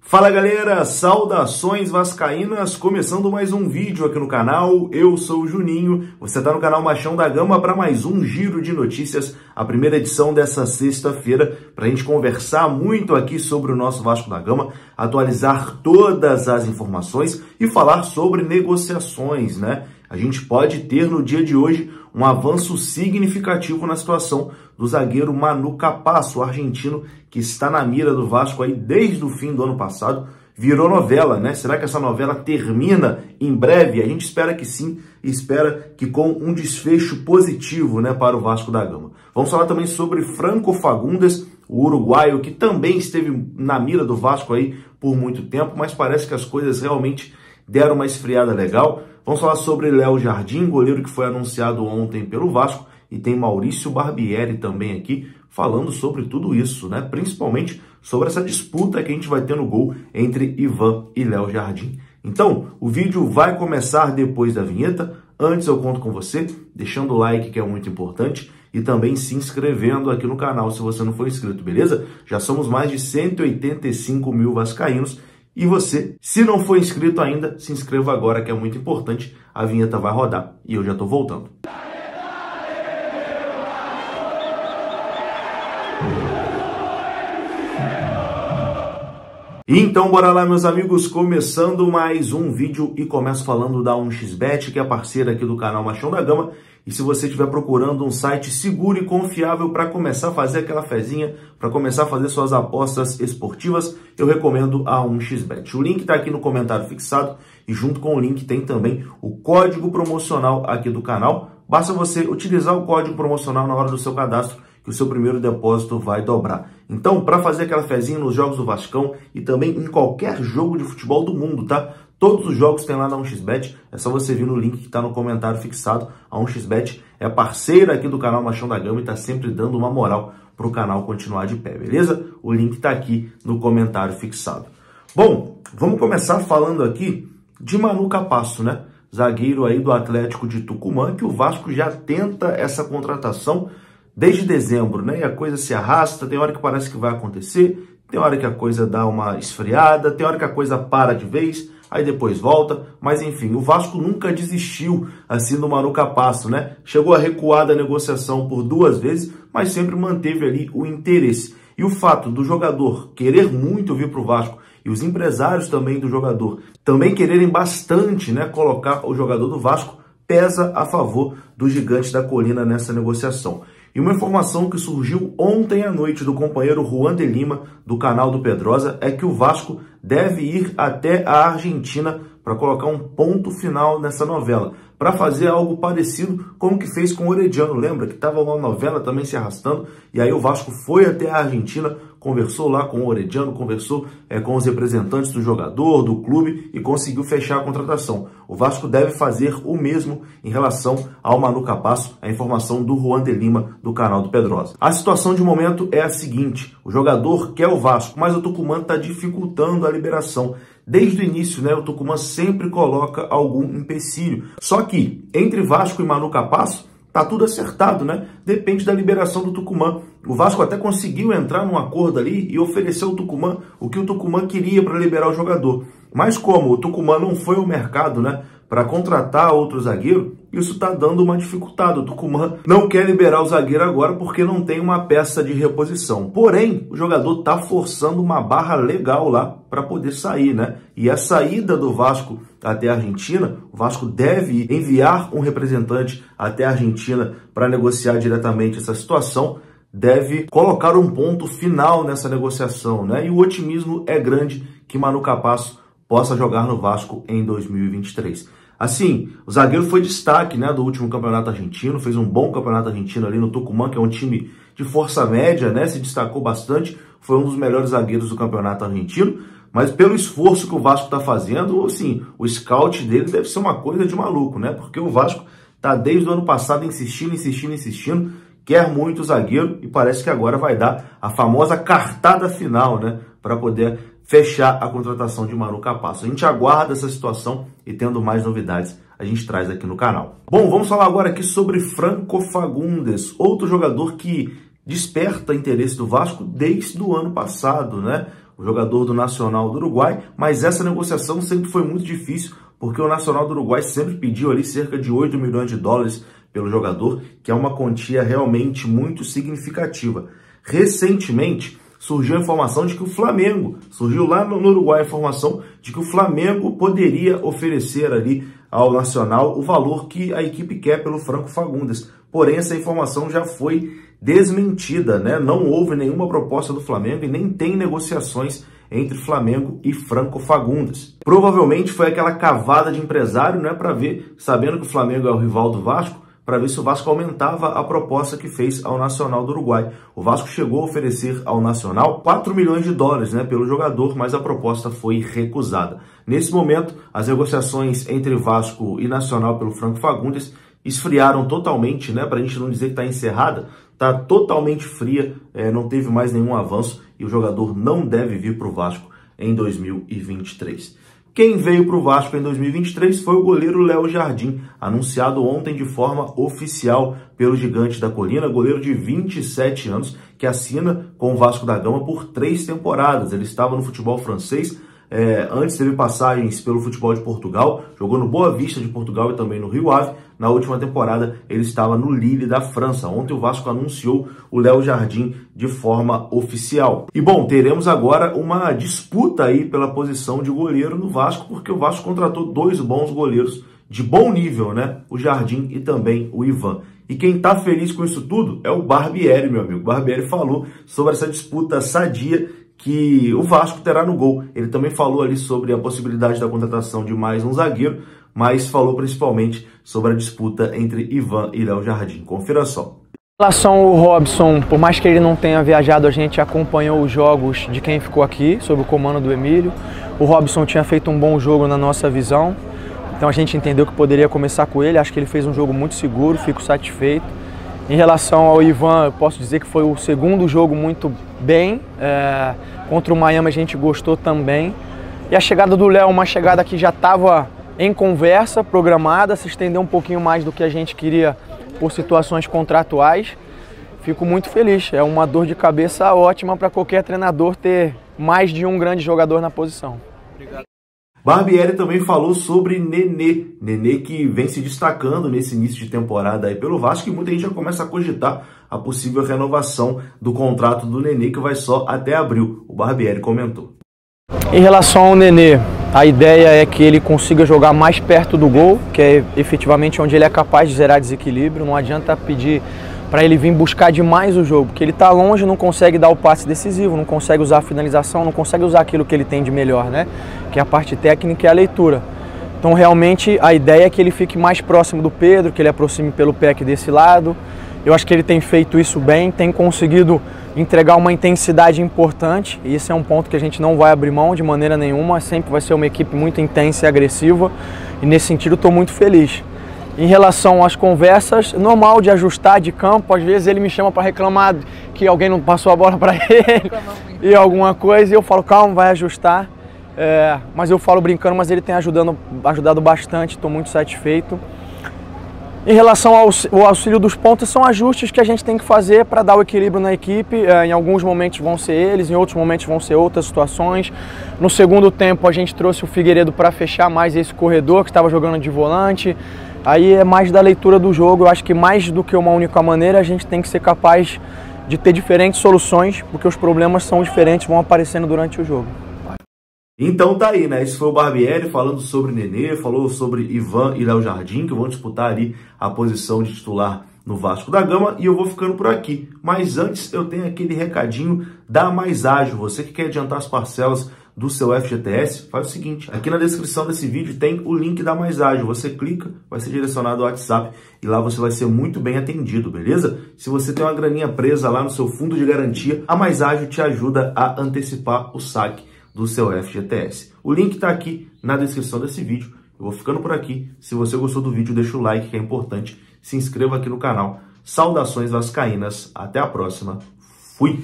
Fala galera, saudações vascaínas, começando mais um vídeo aqui no canal, eu sou o Juninho, você está no canal Machão da Gama para mais um giro de notícias, a primeira edição dessa sexta-feira, para a gente conversar muito aqui sobre o nosso Vasco da Gama, atualizar todas as informações e falar sobre negociações, né? A gente pode ter no dia de hoje um avanço significativo na situação do zagueiro Manu Capasso, o argentino que está na mira do Vasco aí desde o fim do ano passado. Virou novela, né? Será que essa novela termina em breve? A gente espera que sim, e espera que com um desfecho positivo, né, para o Vasco da Gama. Vamos falar também sobre Franco Fagundes, o uruguaio que também esteve na mira do Vasco aí por muito tempo, mas parece que as coisas realmente deram uma esfriada legal. Vamos falar sobre Léo Jardim, goleiro que foi anunciado ontem pelo Vasco, e tem Maurício Barbieri também aqui falando sobre tudo isso, né? Principalmente sobre essa disputa que a gente vai ter no gol entre Ivan e Léo Jardim. Então, o vídeo vai começar depois da vinheta. Antes eu conto com você, deixando o like, que é muito importante, e também se inscrevendo aqui no canal se você não for inscrito, beleza? Já somos mais de 185 mil vascaínos. E você, se não for inscrito ainda, se inscreva agora, que é muito importante. A vinheta vai rodar e eu já tô voltando. Então, bora lá, meus amigos, começando mais um vídeo e começo falando da 1xBet, que é parceira aqui do canal Machão da Gama. E se você estiver procurando um site seguro e confiável para começar a fazer aquela fezinha, para começar a fazer suas apostas esportivas, eu recomendo a 1xBet. O link está aqui no comentário fixado e junto com o link tem também o código promocional aqui do canal. Basta você utilizar o código promocional na hora do seu cadastro que o seu primeiro depósito vai dobrar. Então, para fazer aquela fezinha nos jogos do Vascão e também em qualquer jogo de futebol do mundo, tá? Todos os jogos tem lá na 1xBet, é só você vir no link que está no comentário fixado. A 1xBet é parceira aqui do canal Machão da Gama e está sempre dando uma moral para o canal continuar de pé, beleza? O link está aqui no comentário fixado. Bom, vamos começar falando aqui de Manu Capasso, né? Zagueiro aí do Atlético de Tucumã, que o Vasco já tenta essa contratação desde dezembro, né? E a coisa se arrasta, tem hora que parece que vai acontecer, tem hora que a coisa dá uma esfriada, tem hora que a coisa para de vez, aí depois volta, mas enfim, o Vasco nunca desistiu assim do Manu Capasso, né? Chegou a recuar da negociação por 2 vezes, mas sempre manteve ali o interesse. E o fato do jogador querer muito vir para o Vasco e os empresários também do jogador também quererem bastante, né, colocar o jogador do Vasco, pesa a favor do Gigante da Colina nessa negociação. E uma informação que surgiu ontem à noite do companheiro Juan de Lima, do canal do Pedrosa, é que o Vasco deve ir até a Argentina para colocar um ponto final nessa novela, para fazer algo parecido com o que fez com o Orediano, lembra? Que estava uma novela também se arrastando, e aí o Vasco foi até a Argentina, conversou lá com o Orediano, conversou com os representantes do jogador, do clube, e conseguiu fechar a contratação. O Vasco deve fazer o mesmo em relação ao Manu Capasso, a informação do Juan de Lima, do canal do Pedrosa. A situação de momento é a seguinte: o jogador quer o Vasco, mas o Tucumã está dificultando a liberação. Desde o início, né, o Tucumã sempre coloca algum empecilho. Só que entre Vasco e Manu Capasso tá tudo acertado, né? Depende da liberação do Tucumã. O Vasco até conseguiu entrar num acordo ali e ofereceu ao Tucumã o que o Tucumã queria para liberar o jogador. Mas como o Tucumã não foi ao mercado, né, para contratar outro zagueiro, isso está dando uma dificuldade. O Tucumã não quer liberar o zagueiro agora porque não tem uma peça de reposição. Porém, o jogador está forçando uma barra legal lá para poder sair, né? E a saída do Vasco até a Argentina, o Vasco deve enviar um representante até a Argentina para negociar diretamente essa situação, deve colocar um ponto final nessa negociação, né? E o otimismo é grande que Manu Capasso possa jogar no Vasco em 2023. Assim, o zagueiro foi destaque, né, do último campeonato argentino, fez um bom campeonato argentino ali no Tucumã, que é um time de força média, né, se destacou bastante, foi um dos melhores zagueiros do campeonato argentino, mas pelo esforço que o Vasco está fazendo, assim, o scout dele deve ser uma coisa de maluco, né, porque o Vasco está desde o ano passado insistindo, quer muito o zagueiro e parece que agora vai dar a famosa cartada final, né, para poder fechar a contratação de Manu Capasso. A gente aguarda essa situação e tendo mais novidades a gente traz aqui no canal. Bom, vamos falar agora aqui sobre Franco Fagundes, outro jogador que desperta interesse do Vasco desde o ano passado, né? o jogador do Nacional do Uruguai, mas essa negociação sempre foi muito difícil, porque o Nacional do Uruguai sempre pediu ali cerca de 8 milhões de dólares pelo jogador, que é uma quantia realmente muito significativa. Recentemente, surgiu a informação de que o Flamengo, surgiu lá no Uruguai a informação de que o Flamengo poderia oferecer ali ao Nacional o valor que a equipe quer pelo Franco Fagundes. Porém, essa informação já foi desmentida, né? Não houve nenhuma proposta do Flamengo e nem tem negociações entre Flamengo e Franco Fagundes. Provavelmente foi aquela cavada de empresário, né, para ver, sabendo que o Flamengo é o rival do Vasco, para ver se o Vasco aumentava a proposta que fez ao Nacional do Uruguai. O Vasco chegou a oferecer ao Nacional 4 milhões de dólares, né, pelo jogador, mas a proposta foi recusada. Nesse momento, as negociações entre Vasco e Nacional pelo Franco Fagundes esfriaram totalmente, né, para a gente não dizer que está encerrada, está totalmente fria, não teve mais nenhum avanço e o jogador não deve vir para o Vasco em 2023. Quem veio para o Vasco em 2023 foi o goleiro Léo Jardim, anunciado ontem de forma oficial pelo Gigante da Colina, goleiro de 27 anos, que assina com o Vasco da Gama por 3 temporadas. Ele estava no futebol francês, antes teve passagens pelo futebol de Portugal, jogou no Boa Vista de Portugal e também no Rio Ave. Na última temporada ele estava no Lille da França. Ontem o Vasco anunciou o Léo Jardim de forma oficial. E bom, teremos agora uma disputa aí pela posição de goleiro no Vasco, porque o Vasco contratou 2 bons goleiros de bom nível, né? O Jardim e também o Ivan. E quem tá feliz com isso tudo é o Barbieri, meu amigo. O Barbieri falou sobre essa disputa sadia que o Vasco terá no gol. Ele também falou ali sobre a possibilidade da contratação de mais um zagueiro, mas falou principalmente sobre a disputa entre Ivan e Léo Jardim. Confira só. Em relação ao Robson, por mais que ele não tenha viajado, a gente acompanhou os jogos de quem ficou aqui, sob o comando do Emílio. O Robson tinha feito um bom jogo na nossa visão, então a gente entendeu que poderia começar com ele. Acho que ele fez um jogo muito seguro, fico satisfeito. Em relação ao Ivan, eu posso dizer que foi o segundo jogo muito bem. Contra o Miami a gente gostou também. E a chegada do Léo, uma chegada que já estava em conversa, programada, se estendeu um pouquinho mais do que a gente queria por situações contratuais. Fico muito feliz, é uma dor de cabeça ótima para qualquer treinador ter mais de um grande jogador na posição. Obrigado. Barbieri também falou sobre Nenê. Nenê que vem se destacando nesse início de temporada aí pelo Vasco, e muita gente já começa a cogitar a possível renovação do contrato do Nenê, que vai só até abril. O Barbieri comentou. Em relação ao Nenê, a ideia é que ele consiga jogar mais perto do gol, que é efetivamente onde ele é capaz de zerar desequilíbrio. Não adianta pedir para ele vir buscar demais o jogo, porque ele está longe, não consegue dar o passe decisivo, não consegue usar a finalização, não consegue usar aquilo que ele tem de melhor, né? Que é a parte técnica e a leitura. Então realmente a ideia é que ele fique mais próximo do Pedro, que ele aproxime pelo pé aqui desse lado. Eu acho que ele tem feito isso bem, tem conseguido entregar uma intensidade importante, e esse é um ponto que a gente não vai abrir mão de maneira nenhuma, sempre vai ser uma equipe muito intensa e agressiva, e nesse sentido estou muito feliz. Em relação às conversas, normal de ajustar de campo, às vezes ele me chama para reclamar que alguém não passou a bola para ele e alguma coisa, e eu falo, calma, vai ajustar. Mas eu falo brincando, mas ele tem ajudado bastante, estou muito satisfeito. Em relação ao auxílio dos pontas, são ajustes que a gente tem que fazer para dar o equilíbrio na equipe. Em alguns momentos vão ser eles, em outros momentos vão ser outras situações. No segundo tempo a gente trouxe o Figueiredo para fechar mais esse corredor que estava jogando de volante. Aí é mais da leitura do jogo. Eu acho que mais do que uma única maneira, a gente tem que ser capaz de ter diferentes soluções, porque os problemas são diferentes, vão aparecendo durante o jogo. Então tá aí, né? Esse foi o Barbieri falando sobre Nenê, falou sobre Ivan e Léo Jardim, que vão disputar ali a posição de titular no Vasco da Gama, e eu vou ficando por aqui. Mas antes eu tenho aquele recadinho da Mais Ágil. Você que quer adiantar as parcelas do seu FGTS, faz o seguinte, aqui na descrição desse vídeo tem o link da Mais Ágil. Você clica, vai ser direcionado ao WhatsApp e lá você vai ser muito bem atendido, beleza? Se você tem uma graninha presa lá no seu fundo de garantia, a Mais Ágil te ajuda a antecipar o saque do seu FGTS. O link está aqui na descrição desse vídeo. Eu vou ficando por aqui. Se você gostou do vídeo, deixa o like, que é importante. Se inscreva aqui no canal. Saudações vascaínas. Até a próxima. Fui!